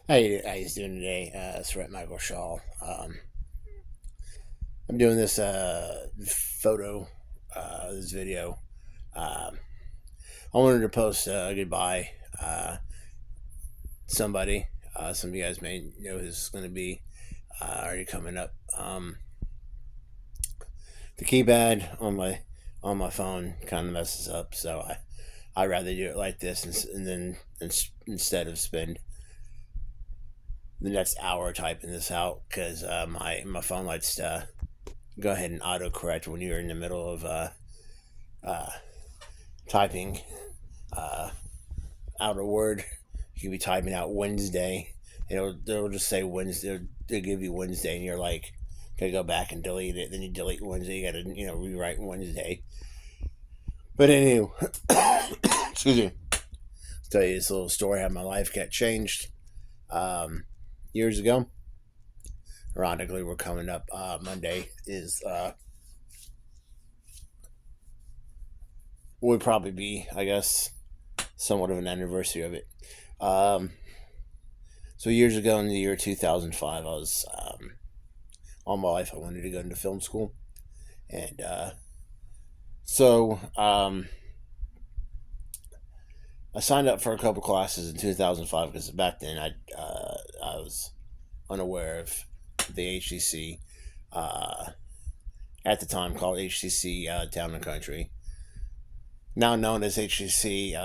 How you guys doing today? It's Rhett Michael Shaw. I'm doing this this video. Um, I wanted to post a goodbye. Somebody, some of you guys may know who this is going to be. Already coming up. The keypad on my phone kind of messes up, so I'd rather do it like this, and then instead of spend the next hour typing this out because my phone likes to go ahead and autocorrect when you're in the middle of uh, typing uh, out a word. You could be typing out Wednesday. They'll just say Wednesday. They'll give you Wednesday, and you're like, gotta go back and delete it. Then you delete Wednesday. You gotta rewrite Wednesday. But anyway, excuse me. I'll tell you this little story how my life got changed years ago. Ironically, we're coming up. Monday is would probably be, I guess, somewhat of an anniversary of it. Um, so years ago, in the year 2005, I was all my life I wanted to go into film school, and so I signed up for a couple classes in 2005 because back then I was unaware of the HCC, uh, at the time called HCC Town and Country, now known as HCC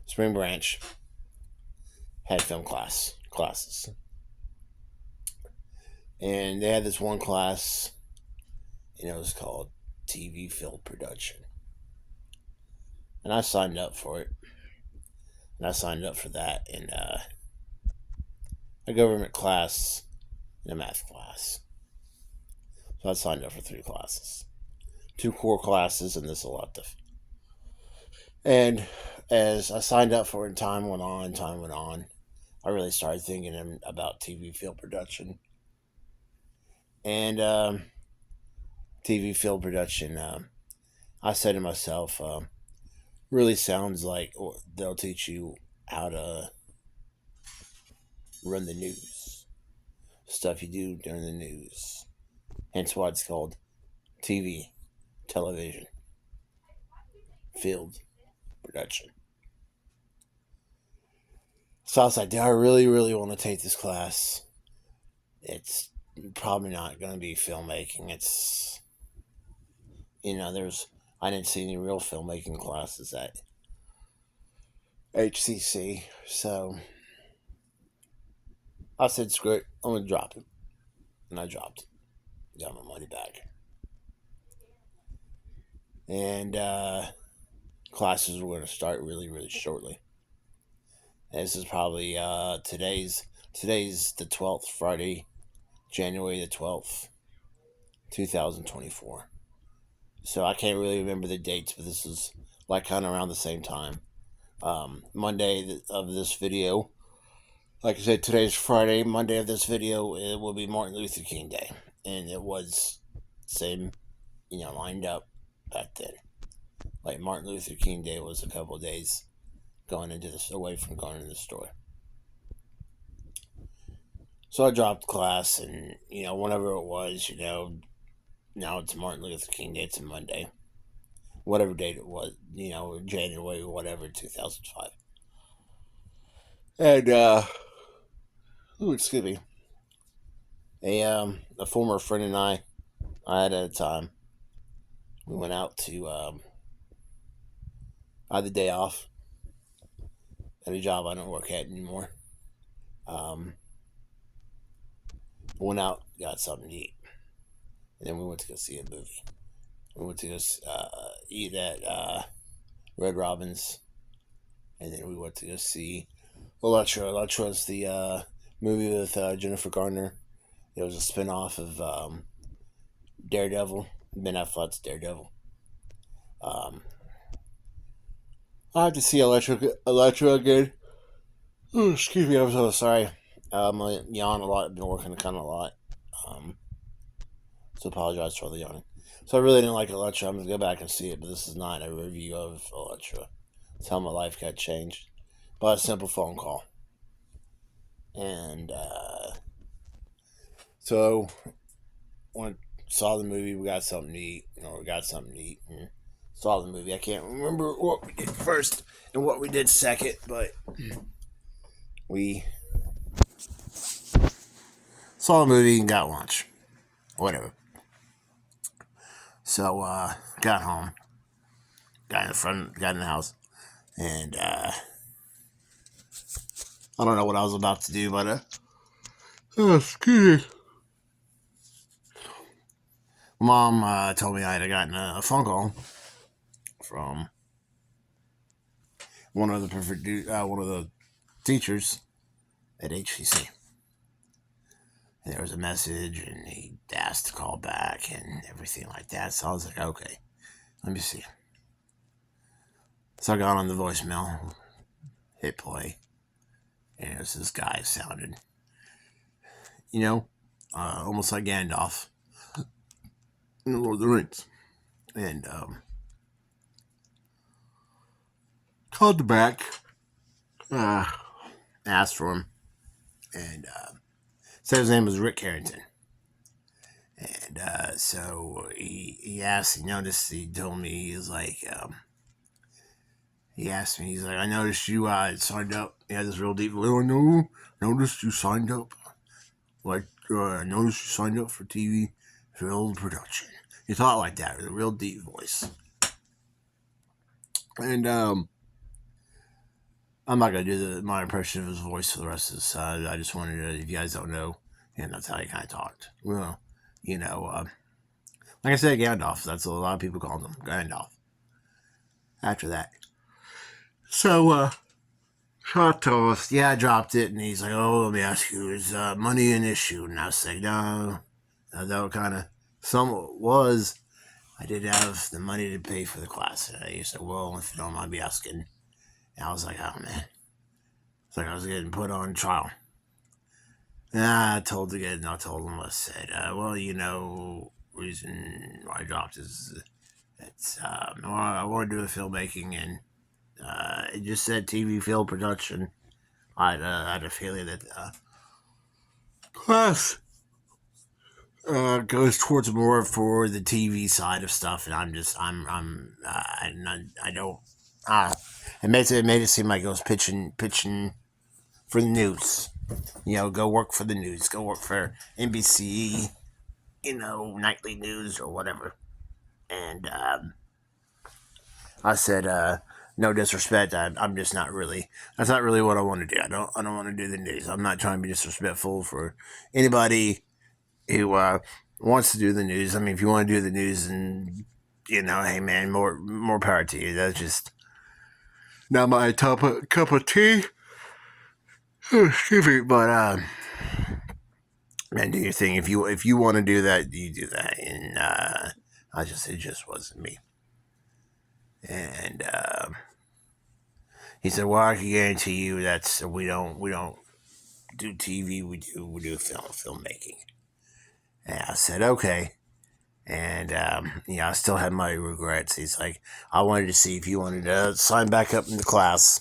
Spring Branch, had film classes, and they had this one class, and it was called TV film production, and I signed up for it, and I signed up for that in a government class and a math class. So I signed up for three classes, two core classes, and this elective. And as I signed up for it, and time went on, I really started thinking about TV film production. And TV film production, I said to myself, really sounds like they'll teach you how to run the news, stuff you do during the news. Hence why it's called TV, television, field production. So I was like, do I really, really want to take this class? It's probably not going to be filmmaking. It's, I didn't see any real filmmaking classes at HCC. So I said, screw it, I'm going to drop it. And I dropped it. Got my money back. And classes were going to start really, really shortly. And this is probably today's the 12th, Friday, January the 12th, 2024. So I can't really remember the dates, but this is like kind of around the same time. Monday of this video, like I said, today's Friday. Monday of this video, it will be Martin Luther King Day, and it was same, lined up back then. Like Martin Luther King Day was a couple of days going into this away from going into the store. So I dropped class, and whenever it was, now it's Martin Luther King Day. It's a Monday, whatever date it was, January, whatever, 2005. And excuse me, a former friend and I had at a time, we went out to I had the day off at a job I don't work at anymore. Um, went out, got something to eat, and then we went to go see a movie. We went to go eat at Red Robin's, and then we went to go see Electra. Electra is the movie with Jennifer Garner. It was a spinoff of Daredevil, Ben Affleck's Daredevil. Um, I have to see Electra again. Ooh, excuse me, I'm so sorry. I yawn a lot. I've been working kind of a lot. Um, so apologize for the yawning. So I really didn't like Electra. I'm gonna go back and see it, but this is not a review of Electra. It's how my life got changed by a simple phone call. And so when saw the movie, we got something to eat, or we got something to eat, and saw the movie. I can't remember what we did first and what we did second, but we saw the movie and got lunch, whatever. So got home, got in the house, and I don't know what I was about to do, but excuse me. Mom told me I had gotten a phone call from one of the teachers at HCC. And there was a message, and he asked to call back and everything like that. So I was like, okay, let me see. So I got on the voicemail, hit play, and it was this guy sounded, almost like Gandalf in the Lord of the Rings. And called back, asked for him, and said his name was Rick Carrington. And so he asked, he told me, he was like, he asked me, he's like, I noticed you signed up. He had this real deep, noticed you signed up. Like, I noticed you signed up for TV film production. He talked like that with a real deep voice. And I'm not going to do my impression of his voice for the rest of this. I just wanted to, if you guys don't know, and that's how he kind of talked. Well, like I said, Gandalf. That's what a lot of people called him, Gandalf. After that. So, Shot told us, yeah, I dropped it. And he's like, oh, let me ask you, is money an issue? And I was like, no. That kind of, somewhat was. I did have the money to pay for the class. And he said, well, if you don't mind me asking. And I was like, oh, man. It's like I was getting put on trial. And I told him, I said, reason why I dropped is it's, I want to do a filmmaking, and it just said TV film production. I had a feeling that class goes towards more for the TV side of stuff, and I don't. It made it seem like I was pitching for the news. Go work for the news. Go work for NBC. Nightly news or whatever. And I said, no disrespect. I'm just not really. That's not really what I want to do. I don't want to do the news. I'm not trying to be disrespectful for anybody who wants to do the news. I mean, if you want to do the news, and hey man, more power to you. That's just not my cup of tea. Excuse me, but man, do your thing. If you want to do that, you do that. And it just wasn't me. And he said, well, I can guarantee you that's we don't do TV. We do filmmaking. And I said, okay. And I still had my regrets. He's like, I wanted to see if you wanted to sign back up in the class.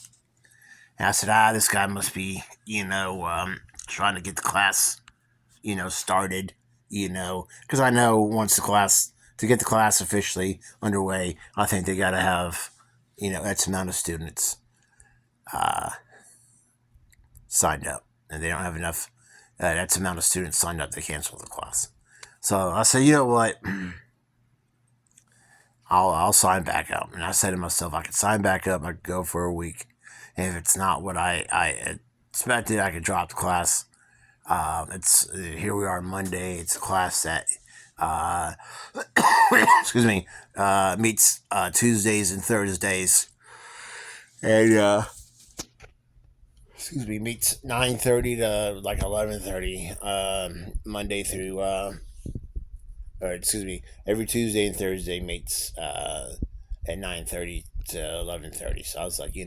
And I said, this guy must be, trying to get the class, started, because I know once to get the class officially underway, I think they got to have, X amount of students signed up. And they don't have enough, X amount of students signed up to cancel the class. So I said, you know what? I'll sign back up. And I said to myself, I could sign back up. I could go for a week. And if it's not what I expected, I could drop the class. It's here we are Monday. It's a class that excuse me, meets Tuesdays and Thursdays, and meets 9:30 to like 11:30, Monday through every Tuesday and Thursday meets at 9:30 to 11:30. So I was like,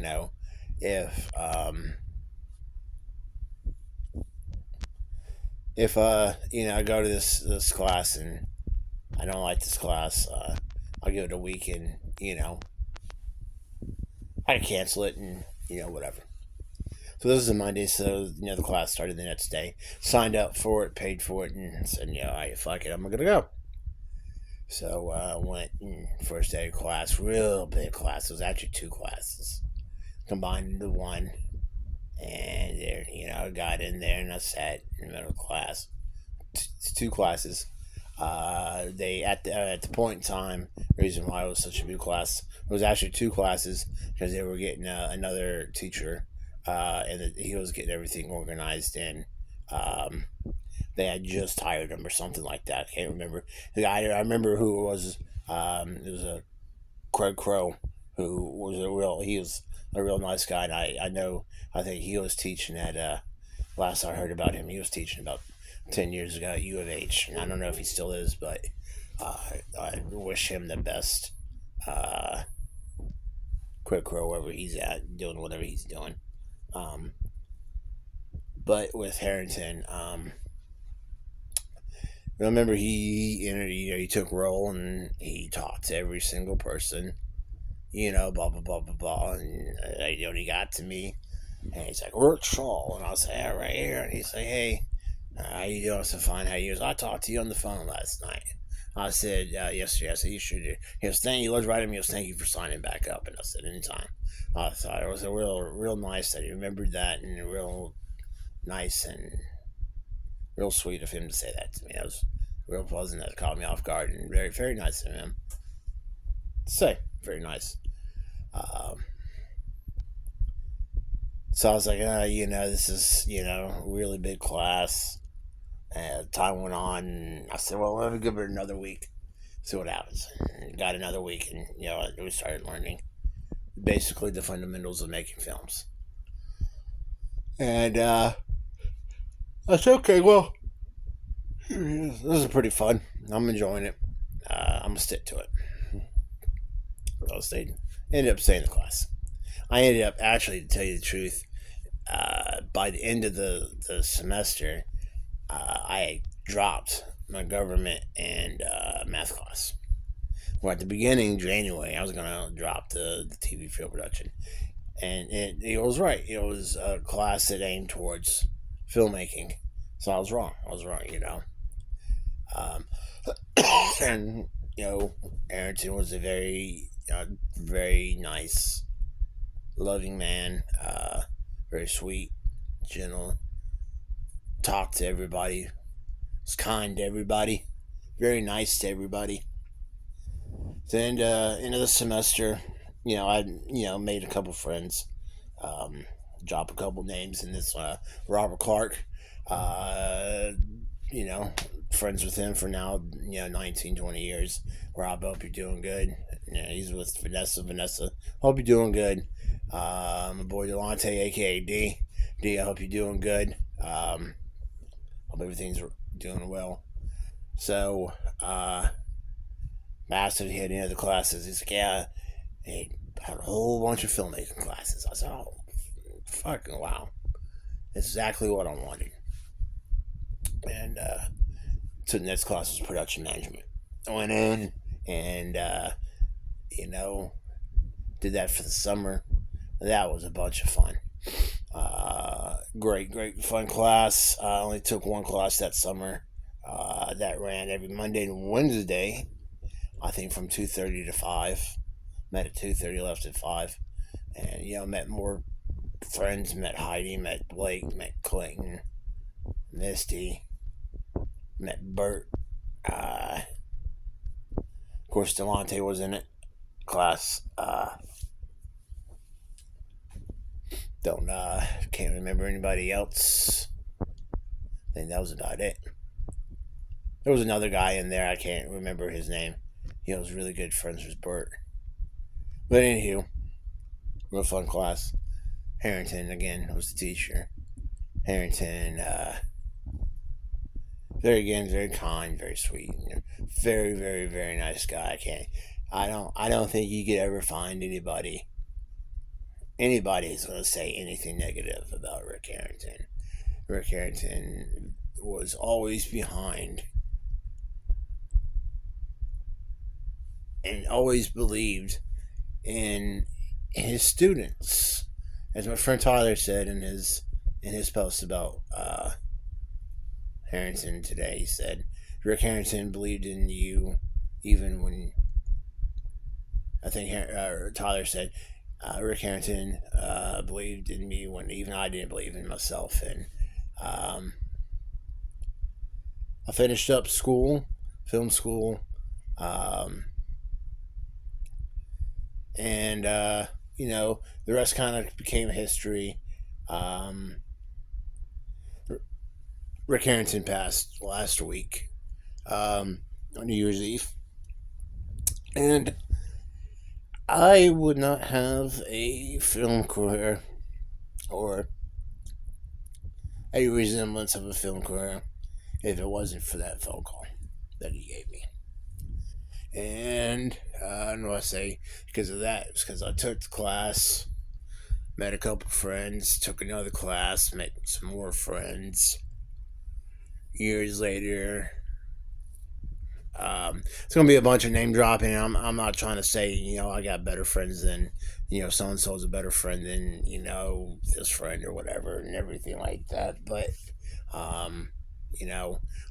if I go to this class and I don't like this class, I'll give it a week, and I can cancel it, and whatever. So this is a Monday, so the class started the next day. Signed up for it, paid for it, and said, I fuck it, I'm gonna go. So I went first day of class, real big class. It was actually two classes combined into one. And there, I got in there and I sat in the middle of class. Two classes. They at the point in time, reason why it was such a big class, it was actually two classes because they were getting another teacher, and he was getting everything organized in. Um, they had just hired him or something like that. I can't remember the guy. I remember who it was. It was a Craig Crow, who was he was a real nice guy. And I know, I think he was teaching at, last I heard about him, he was teaching about 10 years ago at U of H. And I don't know if he still is, but I wish him the best. Uh, Craig Crow, wherever he's at, doing whatever he's doing. Um, but with Harrington, remember he took roll and he talked to every single person, blah blah blah blah blah, and he got to me, and he's like, Rick Shaw, and I'll say, yeah, right here, and he's like, hey, how you doing? So fine, how you doing? I talked to you on the phone last night. I said, yesterday, I said, you should do. He goes, thank you. He looked right at me. He goes, thank you for signing back up. And I said, anytime. I thought it was a real nice that he remembered that, and real nice and real sweet of him to say that to me. That was real pleasant. That caught me off guard, and very, very nice of him to say. Very nice. Um, so I was like, this is, really big class. And time went on, and I said, well, let me give it another week, see what happens. And got another week, and, we started learning basically the fundamentals of making films. And I said, okay, well, this is pretty fun. I'm enjoying it. I'm going to stick to it. Ended up staying in the class. I ended up, actually, to tell you the truth, by the end of the semester, I dropped my government and math class. Well, at the beginning, January, I was going to drop the TV film production. And it was right. It was a class that aimed towards filmmaking. So I was wrong. Um, and, Arrington was a very, very nice, loving man, very sweet, gentle, talked to everybody, was kind to everybody, very nice to everybody. Then end of the semester, I made a couple friends, drop a couple names in this. Robert Clark, uh, friends with him for now, 19, 20 years. Rob, hope you're doing good. He's with Vanessa, hope you're doing good. My boy Delonte, aka D, I hope you're doing good. Hope everything's doing well. So, massive hit any of the classes. He's like, yeah, he had a whole bunch of filmmaking classes. I said, oh, fucking wow. That's exactly what I wanted. And so the next class was production management. I went in and, did that for the summer. That was a bunch of fun. Great, fun class. I only took one class that summer. That ran every Monday and Wednesday. I think from 2:30 to 5. Met at 2:30, left at 5. And, met more friends. Met Heidi, met Blake, met Clayton, Misty, met Bert. Of course, Delonte was in it. Class. Can't remember anybody else. I think that was about it. There was another guy in there. I can't remember his name. He was really good friends with Bert. But anywho, real fun class. Harrington, again, was the teacher. Harrington, very kind, very sweet. Very, very, very nice guy. I don't think you could ever find anybody who's going to say anything negative about Rick Harrington. Rick Harrington was always behind and always believed in his students as my friend Tyler said in his post about Harrington today, he said Rick Harrington believed in you even when I think Tyler said Rick Harrington believed in me when even I didn't believe in myself. And um, I finished up school, film school, um, and the rest kind of became history. Um, Rick Harrington passed last week on New Year's Eve, and I would not have a film career or a resemblance of a film career if it wasn't for that phone call that he gave me. And I don't know what I say because of that. It's because I took the class, met a couple friends, took another class, met some more friends. Years later, it's gonna be a bunch of name dropping. I'm not trying to say I got better friends than so and so's a better friend than this friend or whatever and everything like that. But um,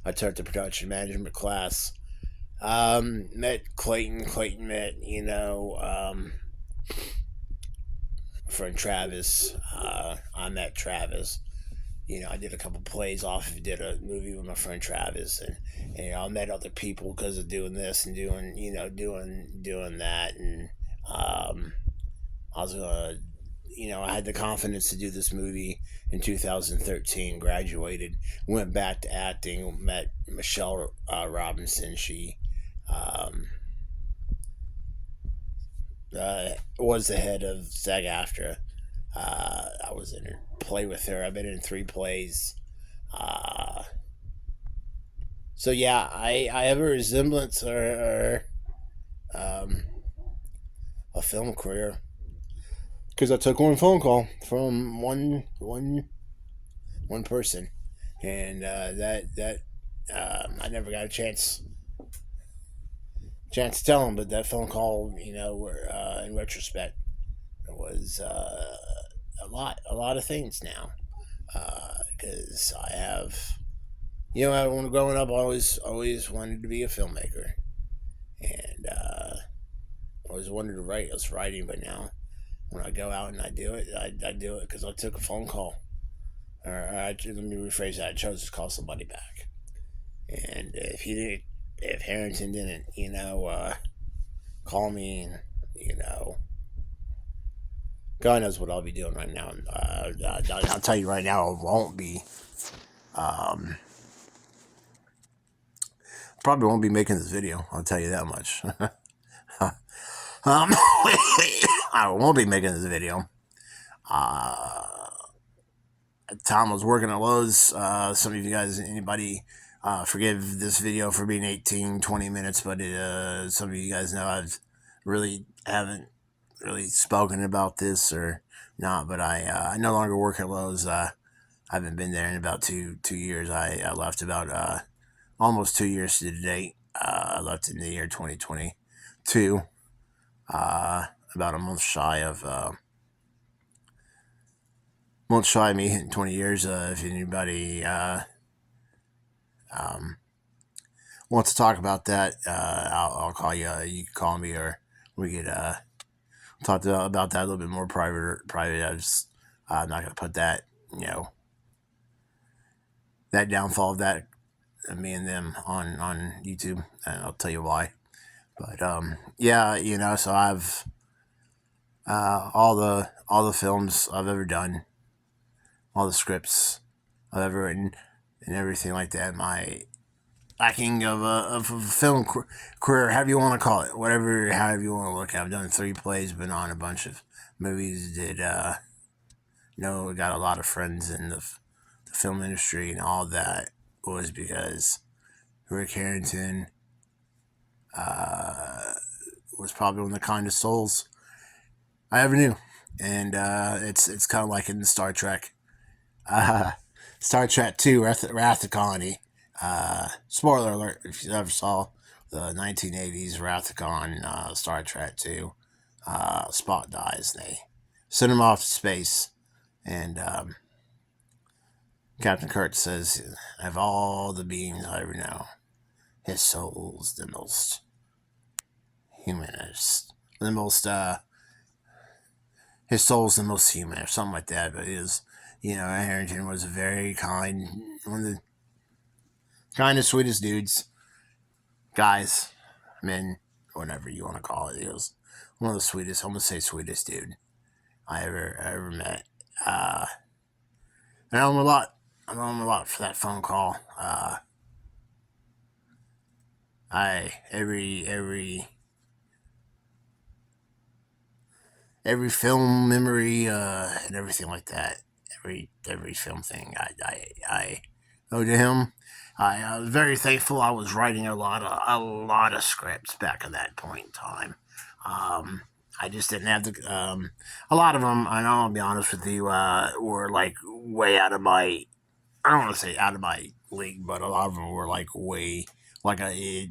I took the production management class. Met Clayton. Clayton met friend Travis. I met Travis. I did a couple plays off. Did a movie with my friend Travis, and I met other people because of doing this and doing that, and I was gonna, I had the confidence to do this movie in 2013. Graduated, went back to acting. Met Michelle Robinson. She um, was the head of SAG-AFTRA. I was in a play with her. I've been in 3 plays. Uh, so yeah, I have a resemblance or a film career because I took one phone call from one person, and that I never got a chance to tell him, but that phone call, in retrospect, was a lot of things now because I have when growing up I always wanted to be a filmmaker and always wanted to write. I was writing, but now when I go out and I do it, I do it because I took a phone call. Let me rephrase that. I chose to call somebody back, and if Harrington didn't call me, and God knows what I'll be doing right now. I'll tell you right now, it won't be. Um, Probably won't be making this video. I'll tell you that much. I won't be making this video. Tom was working at Lowe's. Some of you guys, anybody, forgive this video for being 18, 20 minutes, but some of you guys know haven't really spoken about this or not, but I no longer work at Lowe's. I haven't been there in about two years. I left about almost 2 years to the date. I left in the year 2022. About a month shy of me hitting 20 years. If anybody um, wants to talk about that, I'll call you. You can call me, or we could talk about that a little bit more private. I'm not going to put that, that downfall of that, me and them on YouTube, and I'll tell you why. But yeah, so I've all the films I've ever done, all the scripts I've ever written, and everything like that. My lacking of a film career, however you want to call it, however you want to look at it. I've done 3 plays, been on a bunch of movies, did got a lot of friends in the film industry, and all that was because Rick Harrington was probably one of the kindest souls I ever knew. And it's kind of like in Star Trek. Star Trek 2, Wrath of the Colony. Spoiler alert, if you ever saw the 1980s Wrath of Khan, Star Trek 2, Spock dies. They send him off to space, And Captain Kirk says, "Of all the beings I ever know, his soul's the most humanist, the most his soul's the most human, or something like that." But Harrington was a very kind, one of the kindest, sweetest dudes, guys, men, whatever you want to call it. He was one of the sweetest, I'm gonna say sweetest dude I ever met. I know him a lot. I know him a lot for that phone call. I every film memory and everything like that. Every film thing I owe to him. I was very thankful. I was writing a lot of scripts back at that point in time. I just didn't have the a lot of them. I know, I'll be honest with you, were like way out of my. I don't want to say out of my league, but a lot of them were like way like I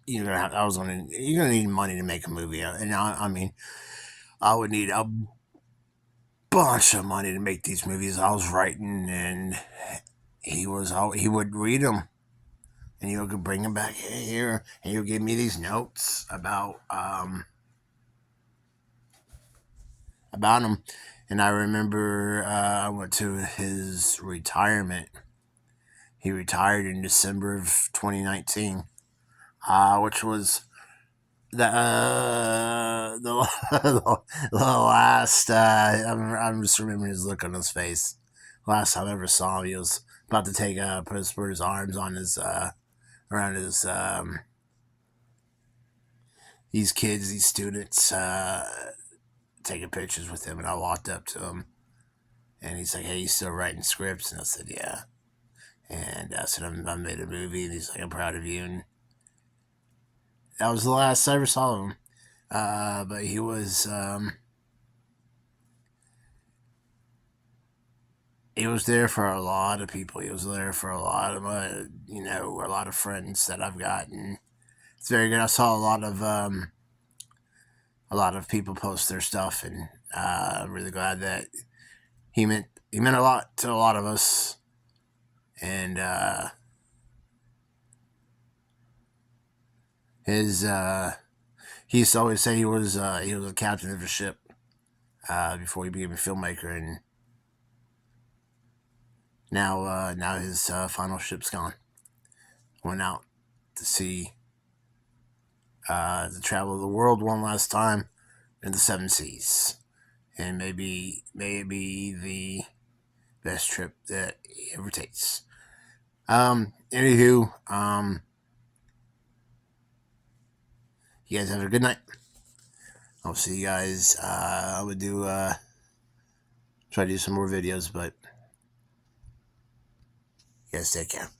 was gonna you're gonna need money to make a movie, and I mean I would need a bunch of money to make these movies I was writing, and he would read them, and he would bring them back here, and he would give me these notes about him. And I remember I went to his retirement. He retired in December of 2019, which was the last. I'm just remembering his look on his face. Last time I ever saw him, he was about to put his arms on his around his these kids, these students, taking pictures with him, and I walked up to him, and he's like, "Hey, you still writing scripts?" And I said, "Yeah." And I said, "I made a movie," and he's like, "I'm proud of you." And that was the last I ever saw of him. But he was there for a lot of people. He was there for a lot of a lot of friends that I've gotten. It's very good. I saw a lot of people post their stuff, and I'm really glad that he meant a lot to a lot of us. And his he used to always say he was a captain of a ship before he became a filmmaker, and now his final ship's gone. Went out to sea to travel the world one last time in the seven seas, and maybe the best trip that he ever takes. Anywho, you guys have a good night. I'll see you guys. I would try to do some more videos, but you guys take care.